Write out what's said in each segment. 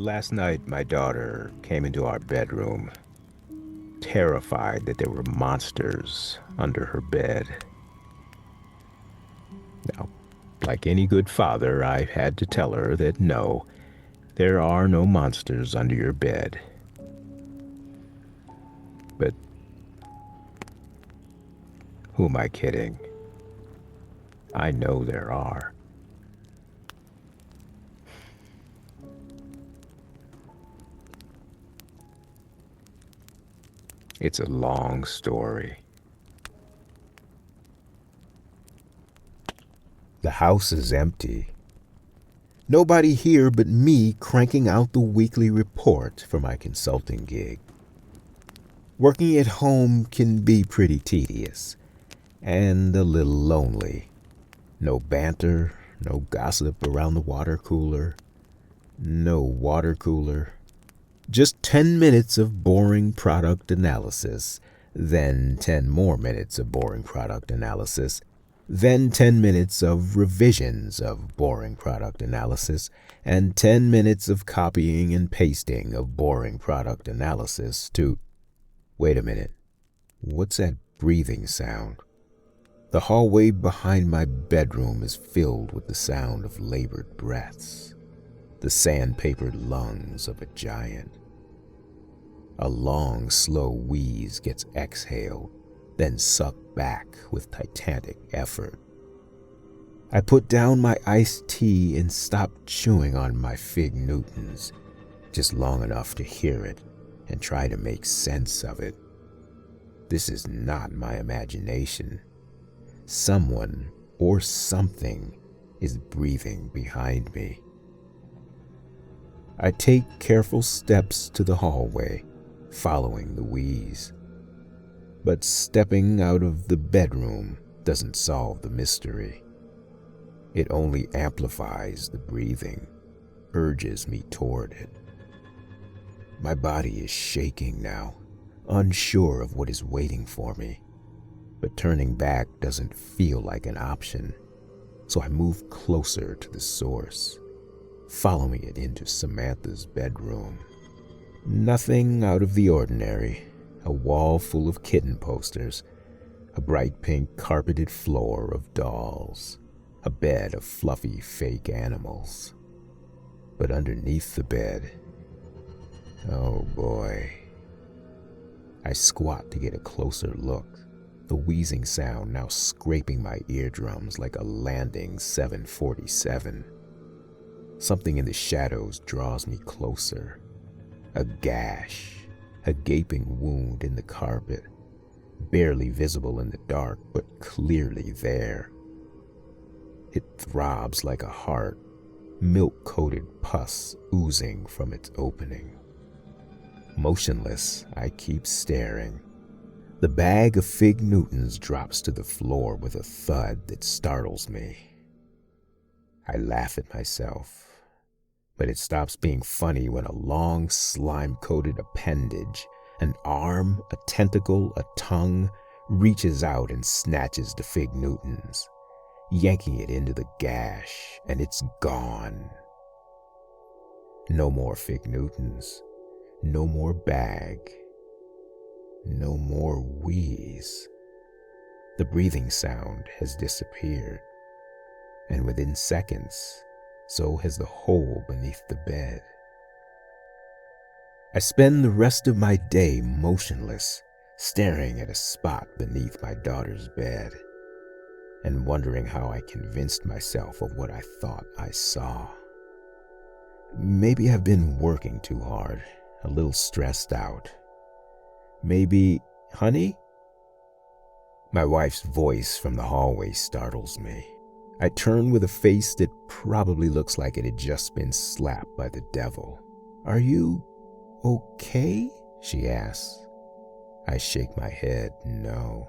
Last night, my daughter came into our bedroom, terrified that there were monsters under her bed. Now, like any good father, I had to tell her that no, there are no monsters under your bed. But who am I kidding? I know there are. It's a long story. The house is empty. Nobody here but me cranking out the weekly report for my consulting gig. Working at home can be pretty tedious and a little lonely. No banter, no gossip around the water cooler. No water cooler. Just 10 minutes of boring product analysis, then 10 more minutes of boring product analysis, then 10 minutes of revisions of boring product analysis, and 10 minutes of copying and pasting of boring product analysis to... Wait a minute. What's that breathing sound? The hallway behind my bedroom is filled with the sound of labored breaths, the sandpapered lungs of a giant. A long, slow wheeze gets exhaled, then sucked back with titanic effort. I put down my iced tea and stopped chewing on my fig Newtons, just long enough to hear it and try to make sense of it. This is not my imagination. Someone or something is breathing behind me. I take careful steps to the hallway, following the wheeze. But stepping out of the bedroom doesn't solve the mystery. It only amplifies the breathing, urges me toward it. My body is shaking now, unsure of what is waiting for me. But turning back doesn't feel like an option, so I move closer to the source, following it into Samantha's bedroom. Nothing out of the ordinary. A wall full of kitten posters, a bright pink carpeted floor of dolls, a bed of fluffy fake animals. But underneath the bed, oh boy. I squat to get a closer look, the wheezing sound now scraping my eardrums like a landing 747. Something in the shadows draws me closer. A gash. A gaping wound in the carpet, barely visible in the dark, but clearly there. It throbs like a heart, milk-coated pus oozing from its opening. Motionless, I keep staring. The bag of fig Newtons drops to the floor with a thud that startles me. I laugh at myself. But it stops being funny when a long, slime-coated appendage, an arm, a tentacle, a tongue, reaches out and snatches the fig Newtons, yanking it into the gash, and it's gone. No more fig Newtons, no more bag, no more wheeze. The breathing sound has disappeared, and within seconds, so has the hole beneath the bed. I spend the rest of my day motionless, staring at a spot beneath my daughter's bed, and wondering how I convinced myself of what I thought I saw. Maybe I've been working too hard, a little stressed out. Maybe, honey? My wife's voice from the hallway startles me. I turn with a face that probably looks like it had just been slapped by the devil. Are you okay? She asks. I shake my head, no.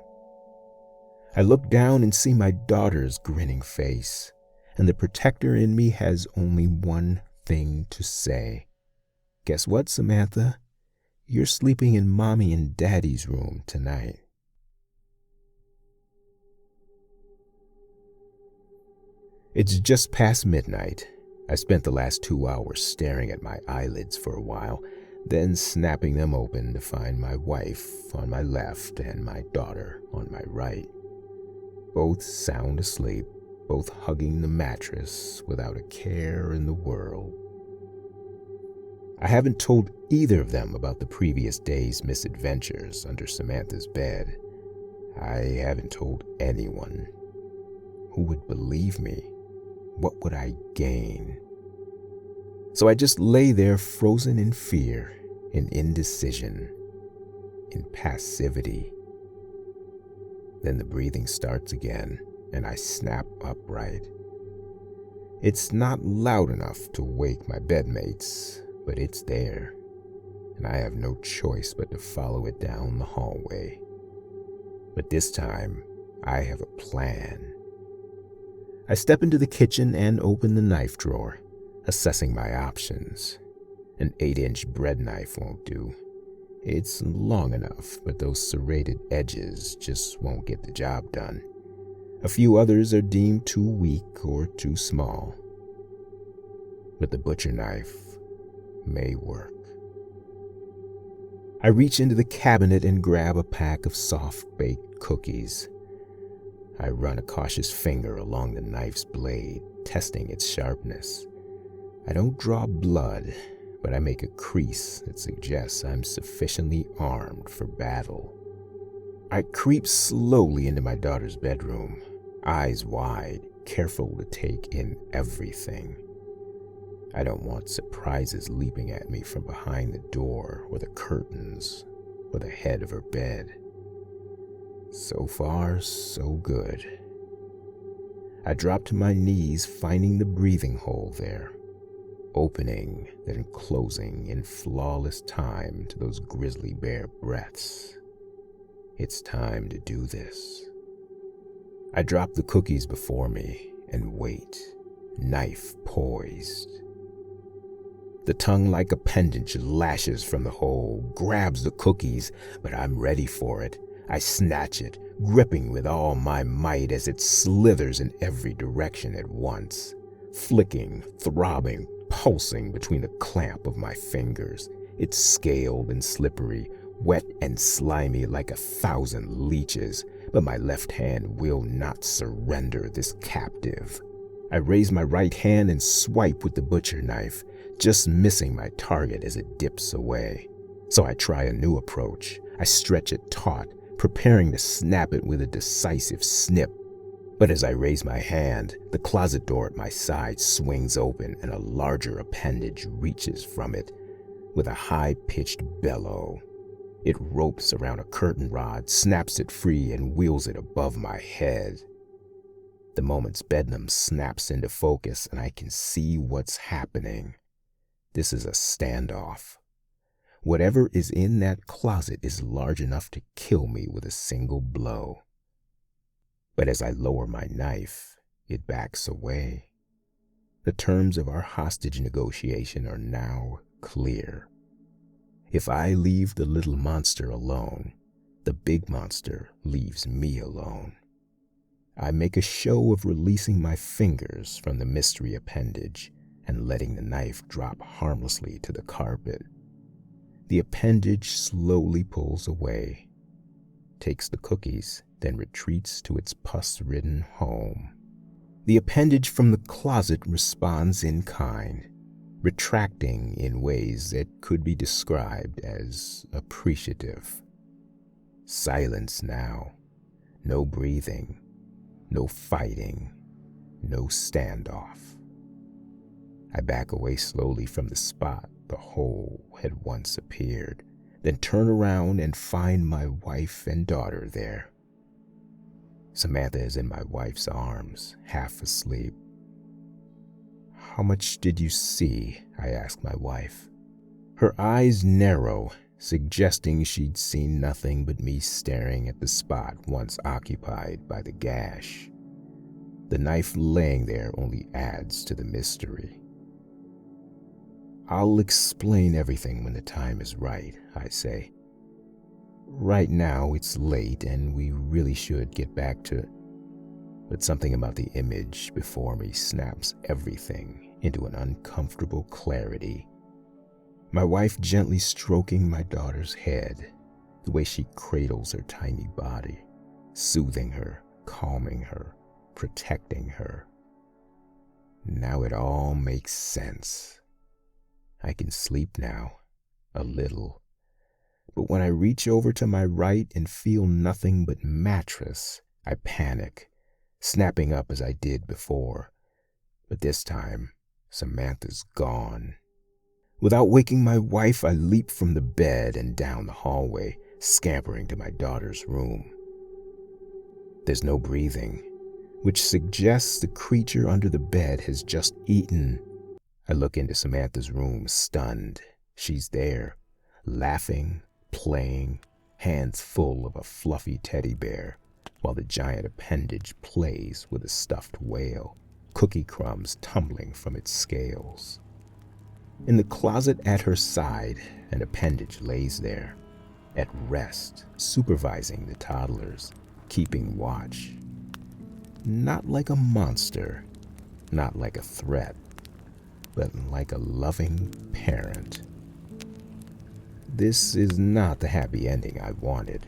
I look down and see my daughter's grinning face, and the protector in me has only one thing to say. Guess what, Samantha? You're sleeping in Mommy and Daddy's room tonight. It's just past midnight. I spent the last 2 hours staring at my eyelids for a while, then snapping them open to find my wife on my left and my daughter on my right. Both sound asleep, both hugging the mattress without a care in the world. I haven't told either of them about the previous day's misadventures under Samantha's bed. I haven't told anyone. Who would believe me? What would I gain? So I just lay there frozen in fear, in indecision, in passivity. Then the breathing starts again, and I snap upright. It's not loud enough to wake my bedmates, but it's there, and I have no choice but to follow it down the hallway. But this time, I have a plan. I step into the kitchen and open the knife drawer, assessing my options. An 8-inch bread knife won't do. It's long enough, but those serrated edges just won't get the job done. A few others are deemed too weak or too small. But the butcher knife may work. I reach into the cabinet and grab a pack of soft-baked cookies. I run a cautious finger along the knife's blade, testing its sharpness. I don't draw blood, but I make a crease that suggests I'm sufficiently armed for battle. I creep slowly into my daughter's bedroom, eyes wide, careful to take in everything. I don't want surprises leaping at me from behind the door or the curtains or the head of her bed. So far, so good. I drop to my knees, finding the breathing hole there, opening, then closing in flawless time to those grizzly bear breaths. It's time to do this. I drop the cookies before me and wait, knife poised. The tongue-like appendage lashes from the hole, grabs the cookies, but I'm ready for it. I snatch it, gripping with all my might as it slithers in every direction at once, flicking, throbbing, pulsing between the clamp of my fingers. It's scaled and slippery, wet and slimy like 1,000 leeches, but my left hand will not surrender this captive. I raise my right hand and swipe with the butcher knife, just missing my target as it dips away. So I try a new approach. I stretch it taut, preparing to snap it with a decisive snip. But as I raise my hand, the closet door at my side swings open and a larger appendage reaches from it. With a high-pitched bellow, it ropes around a curtain rod, snaps it free, and wheels it above my head. The moment's bedlam snaps into focus, and I can see what's happening. This is a standoff. Whatever is in that closet is large enough to kill me with a single blow. But as I lower my knife, it backs away. The terms of our hostage negotiation are now clear. If I leave the little monster alone, the big monster leaves me alone. I make a show of releasing my fingers from the mystery appendage and letting the knife drop harmlessly to the carpet. The appendage slowly pulls away, takes the cookies, then retreats to its pus-ridden home. The appendage from the closet responds in kind, retracting in ways that could be described as appreciative. Silence now. No breathing. No fighting. No standoff. I back away slowly from the spot the hole had once appeared, then turn around and find my wife and daughter there. Samantha is in my wife's arms, half asleep. "How much did you see?" I ask my wife. Her eyes narrow, suggesting she'd seen nothing but me staring at the spot once occupied by the gash. The knife laying there only adds to the mystery. "I'll explain everything when the time is right," I say. "Right now it's late and we really should get back to..." But something about the image before me snaps everything into an uncomfortable clarity. My wife gently stroking my daughter's head, the way she cradles her tiny body, soothing her, calming her, protecting her. Now it all makes sense. I can sleep now, a little. But when I reach over to my right and feel nothing but mattress, I panic, snapping up as I did before. But this time, Samantha's gone. Without waking my wife, I leap from the bed and down the hallway, scampering to my daughter's room. There's no breathing, which suggests the creature under the bed has just eaten. I look into Samantha's room, stunned. She's there, laughing, playing, hands full of a fluffy teddy bear, while the giant appendage plays with a stuffed whale, cookie crumbs tumbling from its scales. In the closet at her side, an appendage lays there, at rest, supervising the toddlers, keeping watch. Not like a monster, not like a threat, but like a loving parent. This is not the happy ending I wanted,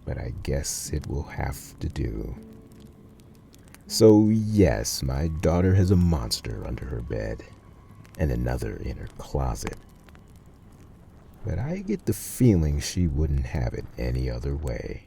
but I guess it will have to do. So yes, my daughter has a monster under her bed, and another in her closet. But I get the feeling she wouldn't have it any other way.